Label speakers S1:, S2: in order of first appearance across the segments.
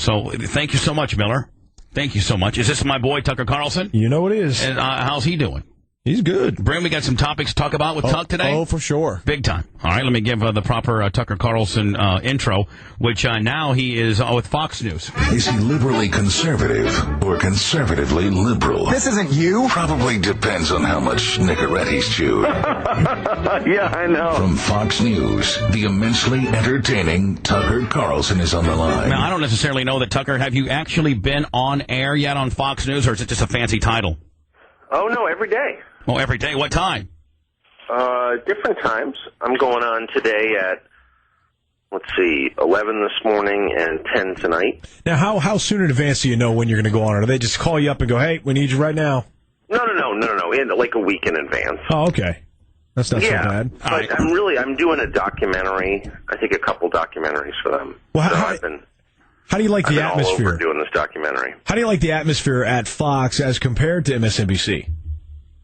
S1: So thank you so much, Miller. Thank you so much. Is this my boy, Tucker Carlson?
S2: You know it is.
S1: And how's he doing?
S2: He's good.
S1: Brent, we got some topics to talk about with Tuck today?
S2: Oh, for sure.
S1: Big time. All right, let me give the proper Tucker Carlson intro, which now he is with Fox News.
S3: Is he liberally conservative or conservatively liberal?
S4: This isn't you.
S3: Probably depends on how much Nicorette he's chewed.
S4: Yeah, I know.
S3: From Fox News, the immensely entertaining Tucker Carlson is on the line.
S1: Now, I don't necessarily know that, Tucker. Have you actually been on air yet on Fox News, or is it just a fancy title?
S5: Oh, no, every day.
S1: Oh, every day. What time?
S5: Different times. I'm going on today at, 11 this morning and 10 tonight.
S2: Now, how soon in advance do you know when you're going to go on? Or do they just call you up and go, hey, we need you right now?
S5: No. Like a week in advance.
S2: Oh, okay. That's not so bad.
S5: But right. I'm doing a documentary. I think a couple documentaries for them.
S2: Well,
S5: so
S2: how do you like the atmosphere?
S5: All over doing this documentary.
S2: How do you like the atmosphere at Fox as compared to MSNBC?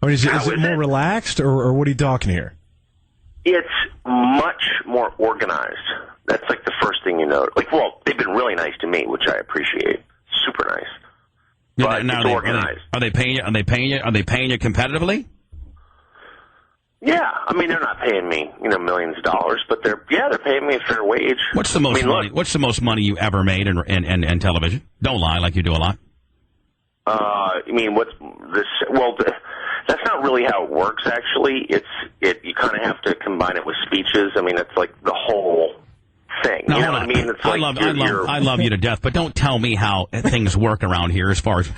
S2: I mean, is it more relaxed, or what are you talking here?
S5: It's much more organized. That's like the first thing you know. They've been really nice to me, which I appreciate. Super nice. But it's organized.
S1: Are they paying you? Are they paying you competitively?
S5: Yeah, I mean they're not paying me, millions of dollars, but they're paying me a fair wage.
S1: What's the most money? What's the most money you ever made in television? Don't lie, like you do a lot.
S5: What's this? Well, that's not really how it works. Actually, you kind of have to combine it with speeches. I mean, it's like the whole thing.
S1: No,
S5: you know what I mean? It's like
S1: I love you to death, but don't tell me how things work around here. As far as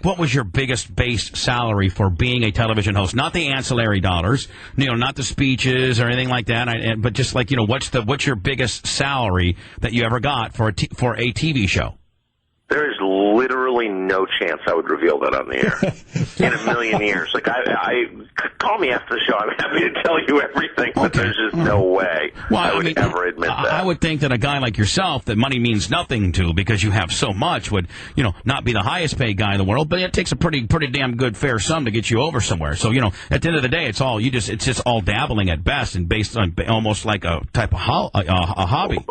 S1: what was your biggest base salary for being a television host? Not the ancillary dollars, not the speeches or anything like that. But just what's your biggest salary that you ever got for a TV show?
S5: There is literally no chance I would reveal that on the air in a million years. I call me after the show. I'm happy to tell you everything, but there's just no way I would ever admit that.
S1: I would think that a guy like yourself that money means nothing to because you have so much would, not be the highest paid guy in the world, but it takes a pretty damn good fair sum to get you over somewhere. So, at the end of the day, it's just all dabbling at best and based on almost like a type of a hobby.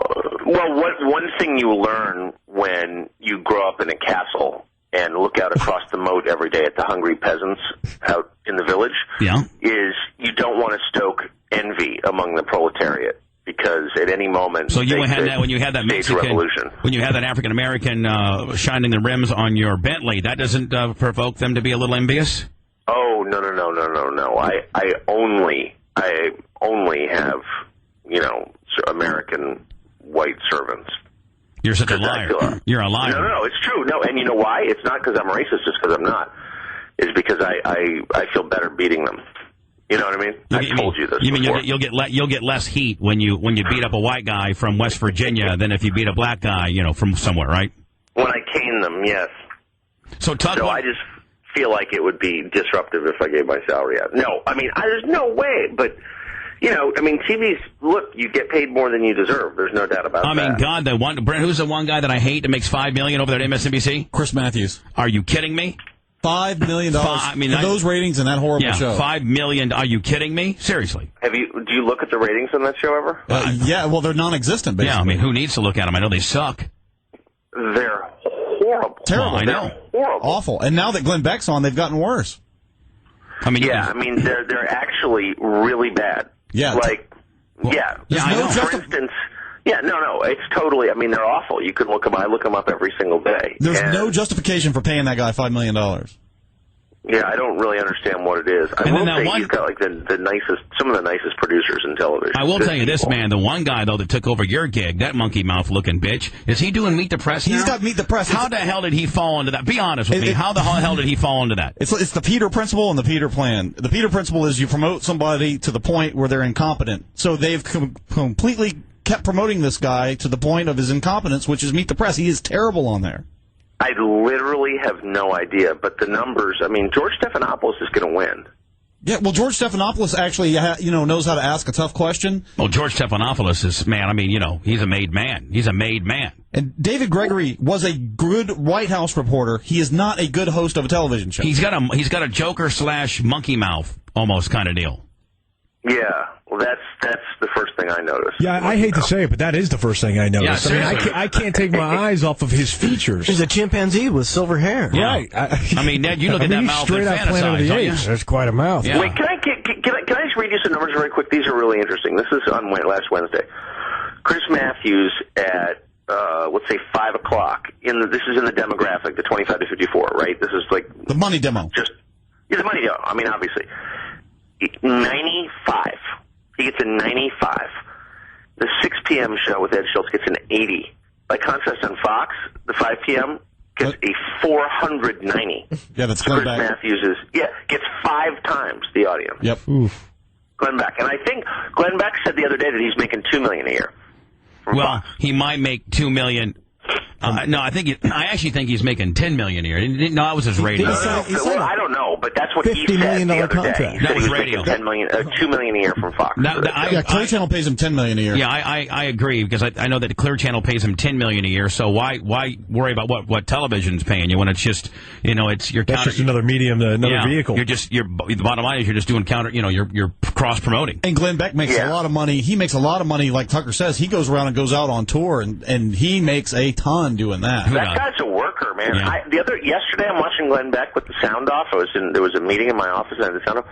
S5: Well, one thing you learn when you grow up in a castle and look out across the moat every day at the hungry peasants out in the village is you don't want to stoke envy among the proletariat because at any moment
S1: when you had that Mexican
S5: revolution.
S1: When you had that African American shining the rims on your Bentley, that doesn't provoke them to be a little envious?
S5: Oh, no. I only have American white servants.
S1: You're such a liar. You're a liar.
S5: No, it's true. No, and you know why? It's not because I'm racist, just because I'm not. It's because I feel better beating them. You know what I mean? I told you this before.
S1: You'll get less heat when you beat up a white guy from West Virginia than if you beat a black guy, from somewhere, right?
S5: When I cane them, yes.
S1: So
S5: I just feel like it would be disruptive if I gave my salary out. No, I mean, there's no way, but... TV's, look, you get paid more than you deserve. There's no doubt about that.
S1: I mean, God, Brent, who's the one guy that I hate that makes $5 million over there at MSNBC?
S6: Chris Matthews.
S1: Are you kidding me?
S6: $5 million for those ratings and that horrible show.
S1: $5 million. Are you kidding me? Seriously.
S5: Do you look at the ratings on that show ever?
S6: Yeah, well, they're non-existent, basically.
S1: Yeah, I mean, who needs to look at them? I know they suck.
S5: They're horrible.
S6: Terrible.
S1: I know.
S5: Horrible.
S6: Awful. And now that Glenn Beck's on, they've gotten worse.
S1: I mean,
S5: they're actually really bad.
S6: Yeah.
S5: For instance, it's totally, they're awful. You can look them, I look them up every single day.
S6: There's no justification for paying that guy $5 million.
S5: Yeah, I don't really understand what it is. I will say he's got some of the nicest producers in television.
S1: I will tell you this, man. The one guy, though, that took over your gig, that monkey mouth looking bitch, is he doing Meet the Press now?
S6: He's got Meet the Press.
S1: How the hell did he fall into that? Be honest with me. How the hell did he fall into that?
S6: It's the Peter principle and the Peter plan. The Peter principle is you promote somebody to the point where they're incompetent. So they've completely kept promoting this guy to the point of his incompetence, which is Meet the Press. He is terrible on there.
S5: I literally have no idea, but the numbers, George Stephanopoulos is going to win.
S6: Yeah, well, George Stephanopoulos actually, knows how to ask a tough question.
S1: Well, George Stephanopoulos is, he's a made man. He's a made man.
S6: And David Gregory was a good White House reporter. He is not a good host of a television show.
S1: He's got a Joker / monkey mouth almost kind of deal.
S5: Yeah. Well, that's the first thing I noticed.
S2: Yeah, I hate to say it, but that is the first thing I noticed.
S1: Yeah,
S2: I mean, I can't take my eyes off of his features.
S7: He's a chimpanzee with silver hair.
S1: Yeah.
S2: Right.
S1: I mean, Ned, you look at that mouth
S2: straight
S1: and
S2: out Planet of
S1: fantasize,
S2: the
S1: don't you?
S2: Apes. That's quite a mouth.
S1: Yeah.
S5: Wait, can I just read you some numbers very quick? These are really interesting. This is on last Wednesday. Chris Matthews at let's say 5 o'clock. This is in the demographic, the 25 to 54, right? This is like
S6: The money demo.
S5: The money demo. I mean, obviously, 95. He gets a 95. The 6 p.m. show with Ed Schultz gets an 80. By contrast, on Fox, the 5 p.m. gets a 490.
S6: Yeah, that's
S5: Chris
S6: Glenn Beck.
S5: Matthews gets 5 times the audience.
S6: Yep.
S2: Oof.
S5: Glenn Beck. And I think Glenn Beck said the other day that he's making $2 million a year.
S1: Well,
S5: Fox.
S1: he might make $2 million. No, I actually think he's making $10 million a year. No, that was his radio.
S5: Well, I don't know, but that's what he
S7: $50
S5: said
S7: million
S5: the other
S7: contract.
S5: day. He
S1: That
S5: said
S1: was
S5: he was
S1: radio.
S5: making $2 million a year from Fox.
S6: Clear Channel pays him $10 million a year.
S1: Yeah, I agree because I know that Clear Channel pays him $10 million a year. So why worry about what television's paying you when it's just it's your
S2: That's just another medium, another vehicle.
S1: The bottom line is you're just doing you're cross promoting.
S6: And Glenn Beck makes a lot of money. He makes a lot of money, like Tucker says. He goes around and goes out on tour, and he makes a ton doing that.
S5: That guy's a worker, man.
S1: Yeah.
S5: Yesterday, I'm watching Glenn Beck with the sound off. There was a meeting in my office and I had the sound off,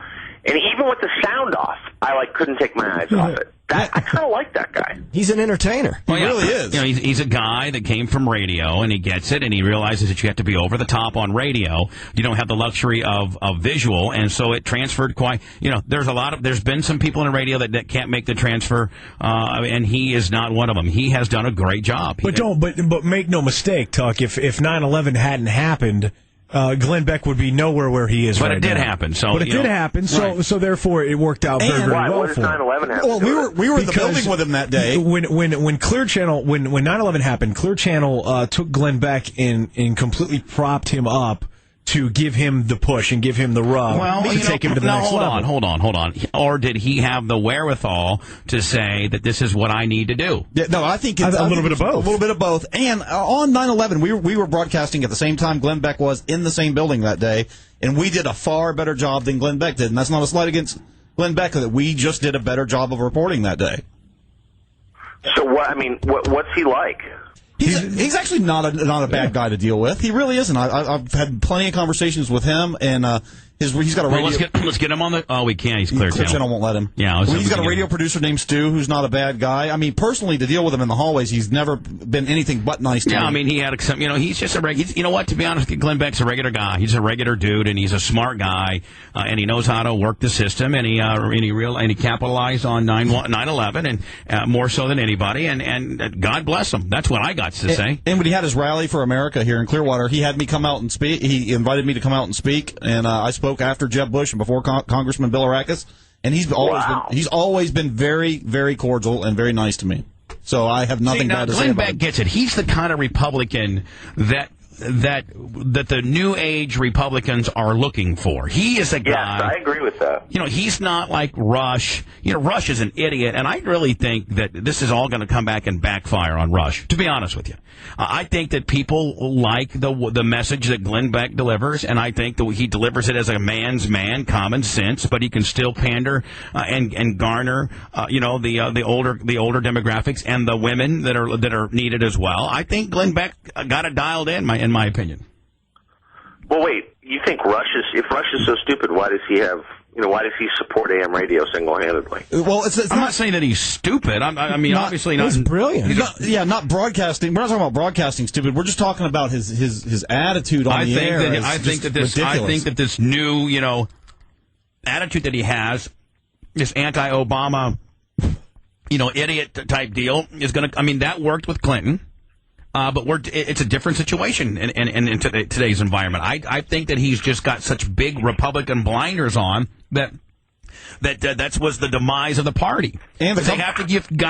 S5: and even with the sound off, I couldn't take my eyes off it. I kind of like that guy.
S7: He's an entertainer.
S6: He really is.
S1: He's a guy that came from radio, and he gets it, and he realizes that you have to be over the top on radio. You don't have the luxury of visual, and so it transferred quite. There's been some people in radio that can't make the transfer, and he is not one of them. He has done a great job.
S2: But make no mistake, Tuck. If 9/11 hadn't happened, Glenn Beck would be nowhere where he is
S1: but
S2: right
S1: it did
S2: now.
S1: happen. So,
S2: but it did happen. So
S1: right.
S2: so therefore it worked out very, very well
S5: What does
S2: for him.
S5: 9/11 happen?
S6: Well, we were in the building with him that day.
S2: When Clear Channel when 9/11 happened, Clear Channel took Glenn Beck and completely propped him up to give him the push and give him the rub to take him to the next level.
S1: Hold on. Or did he have the wherewithal to say that this is what I need to do?
S6: Yeah, no, I think it's
S2: a little bit of both.
S6: A little bit of both. And on 9/11, we were broadcasting at the same time Glenn Beck was in the same building that day, and we did a far better job than Glenn Beck did. And that's not a slight against Glenn Beck, that we just did a better job of reporting that day.
S5: So what's he like?
S6: He's actually not a bad guy to deal with. He really isn't. I've had plenty of conversations with him, and he's got a radio.
S1: Let's get him on the. Oh, we can't. He's Clear Channel.
S6: Channel won't let him.
S1: Yeah,
S6: he's got a radio producer named Stu, who's not a bad guy. I mean, personally, to deal with him in the hallways, he's never been anything but nice to me.
S1: Yeah, I mean, he had some. He's just a regular. You know what? To be honest, Glenn Beck's a regular guy. He's a regular dude, and he's a smart guy, and he knows how to work the system, and he capitalized on 9/11, and more so than anybody. And God bless him. That's what I got to say.
S6: And when he had his rally for America here in Clearwater, he had me come out and speak. He invited me to come out and speak, and I spoke after Jeb Bush and before Congressman Bill Arakis, and he's always been very, very cordial and very nice to me. So I have nothing bad to say
S1: Glenn
S6: about
S1: Beck
S6: him.
S1: gets it. He's the kind of Republican that the new age Republicans are looking for. He is a guy.
S5: Yes, I agree with that.
S1: He's not like Rush. Rush is an idiot, and I really think that this is all going to come back and backfire on Rush, to be honest with you. I think that people like the message that Glenn Beck delivers, and I think that he delivers it as a man's man, common sense, but he can still pander and garner, the older demographics and the women that are needed as well. I think Glenn Beck got it dialed in my opinion.
S5: Well, wait. You think if Rush is so stupid, why does he have? Why does he support AM radio single-handedly?
S6: Well,
S1: I'm not saying that he's stupid. I mean, obviously not.
S7: He's brilliant.
S6: Not broadcasting. We're not talking about broadcasting stupid. We're just talking about his attitude on the air.
S1: I think that this new, attitude that he has, this anti-Obama, idiot type deal is going to. I mean, that worked with Clinton. But it's a different situation in today's environment. I think that he's just got such big Republican blinders on that was the demise of the party. And they got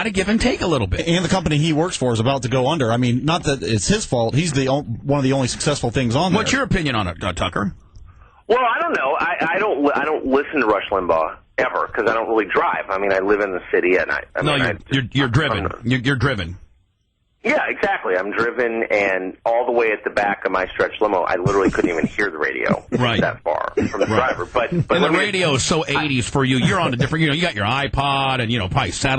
S1: to give and take a little bit.
S6: And the company he works for is about to go under. I mean, not that it's his fault. He's one of the only successful things on there.
S1: What's your opinion on it, Tucker?
S5: Well, I don't know. I don't listen to Rush Limbaugh ever because I don't really drive. I mean, I live in the city, and you're driven.
S1: You're driven.
S5: Yeah, exactly. I'm driven, and all the way at the back of my stretch limo, I literally couldn't even hear the radio that far from the driver. But
S1: and the radio is so 80s for you. You're on a different, you got your iPod and, probably satellite.